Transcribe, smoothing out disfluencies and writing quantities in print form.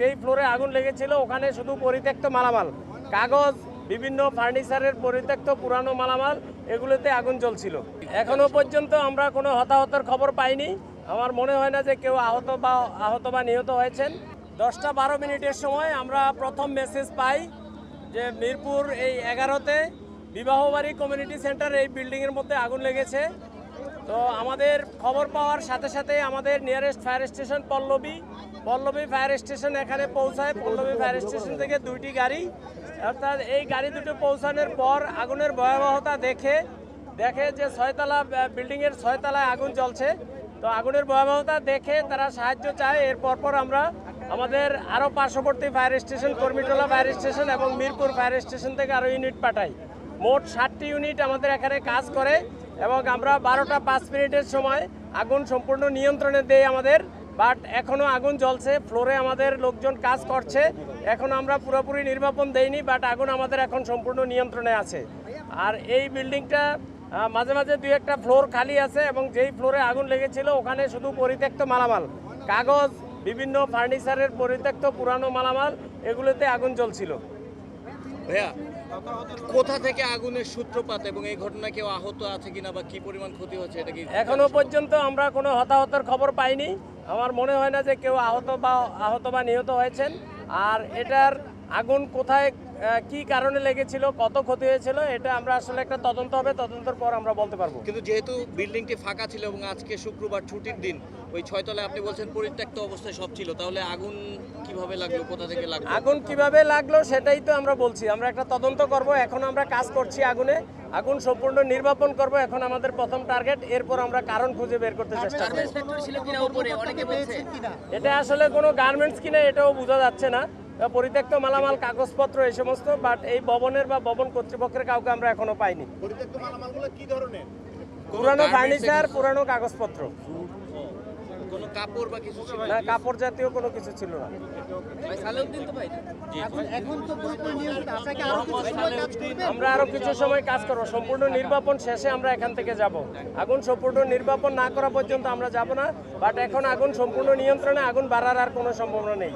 যেই ফ্লোরে আগুন লেগেছিল ওখানে শুধু পরিত্যক্ত মালামাল, কাগজ, বিভিন্ন ফার্নিচারের পরিত্যক্ত পুরানো মালামাল, এগুলোতে আগুন জ্বলছিল। এখনো পর্যন্ত আমরা কোনো হতাহতের খবর পাইনি। আমার মনে হয় না যে কেউ আহত বা নিহত হয়েছেন। 10টা 12 মিনিটের সময় আমরা প্রথম মেসেজ পাই যে মিরপুর এই 11তে বিবাহবাড়ি কমিউনিটি সেন্টার এই বিল্ডিংয়ের মধ্যে আগুন লেগেছে। তো আমাদের খবর পাওয়ার সাথে সাথে আমাদের nearest fire station Pallavi fire station এখানে পৌঁছায়। পল্লবী ফায়ার স্টেশন থেকে 2টি গাড়ি, অর্থাৎ এই গাড়ি দুটো পৌঁছানোর পর আগুনের ভয়াবহতা দেখে যে 6তলা বিল্ডিংয়ের 6 তলায় আগুন জ্বলছে। তো আগুনের ভয়াবহতা দেখে তারা সাহায্য চায়। এর পরপর আমরা আমাদের আরও পার্শ্ববর্তী ফায়ার স্টেশন, কর্মীটোলা ফায়ার স্টেশন এবং মিরপুর ফায়ার স্টেশন থেকে আরও ইউনিট পাঠাই। মোট 7টি ইউনিট আমাদের এখানে কাজ করে এবং আমরা 12টা 5 মিনিটের সময় আগুন সম্পূর্ণ নিয়ন্ত্রণে দেই আমাদের। বাট এখনও আগুন জ্বলছে, ফ্লোরে আমাদের লোকজন কাজ করছে। এখন আমরা পুরোপুরি নির্বাপন দেইনি, বাট আগুন আমাদের এখন সম্পূর্ণ নিয়ন্ত্রণে আছে। আর এই বিল্ডিংটা মাঝে মাঝে 2-1টা ফ্লোর খালি আছে এবং যেই ফ্লোরে আগুন লেগেছিল ওখানে শুধু পরিত্যক্ত মালামাল, কাগজ, বিভিন্ন ফার্নিচারের পরিত্যক্ত পুরানো মালামাল, এগুলোতে আগুন জ্বলছিল। ভাইয়া, কোথা থেকে আগুনের সূত্রপাত এবং এই ঘটনায় কেউ আহত আছে কিনা বা কি পরিমাণ ক্ষতি হচ্ছে এটা কি এখনো পর্যন্ত আমরা কোনো হতাহতের খবর পাইনি। আমার মনে হয় না যে কেউ আহত বা নিহত হয়েছেন। আর এটার আগুন কোথায় কি কারণে লেগেছিল, কত ক্ষতি হয়েছিল, এটা আমরা আসলে একটা তদন্ত হবে, তদন্তের পর আমরা বলতে পারবো। কিন্তু যেহেতু বিল্ডিংটি ফাঁকা ছিল এবং আজকে শুক্রবার ছুটির দিন, ওই 6 তলায় আপনি বলছেন পরিত্যক্ত অবস্থায় সব ছিল, তাহলে আগুন কিভাবে লাগলো, কোথা থেকে লাগলো? আগুন কিভাবে লাগলো সেটাই তো আমরা বলছি। আমরা একটা তদন্ত করব, এখন আমরা কাজ করছি আগুন সম্পূর্ণ নির্বাপন করব। এখন আমাদের প্রথম টার্গেট, এরপর আমরা কারণ খুঁজে বের করতে চেষ্টা করব। এটা আসলে কোনো গার্মেন্টস কিনা এটাও বোঝা যাচ্ছে না। পরিত্যক্ত মালামাল, কাগজপত্র, এই সমস্ত, বাট এই ভবনের বা ভবন কর্তৃপক্ষের কাউকে আমরা এখনো পাইনি। পরিত্যক্ত মালামালগুলো কি ধরনের? পুরানো ফার্নিচার, পুরানো কাগজপত্র। কোনো কাপড় বা কিছু ছিল না, কাপড় জাতীয় কোনো কিছু ছিল না। আমরা আরো কিছু সময় কাজ করবো, সম্পূর্ণ নির্বাপন শেষে আমরা এখান থেকে যাব। আগুন সম্পূর্ণ নির্বাপন না করা পর্যন্ত আমরা যাব না, বাট এখন আগুন সম্পূর্ণ নিয়ন্ত্রণে, আগুন বাড়ার আর কোনো সম্ভাবনা নেই।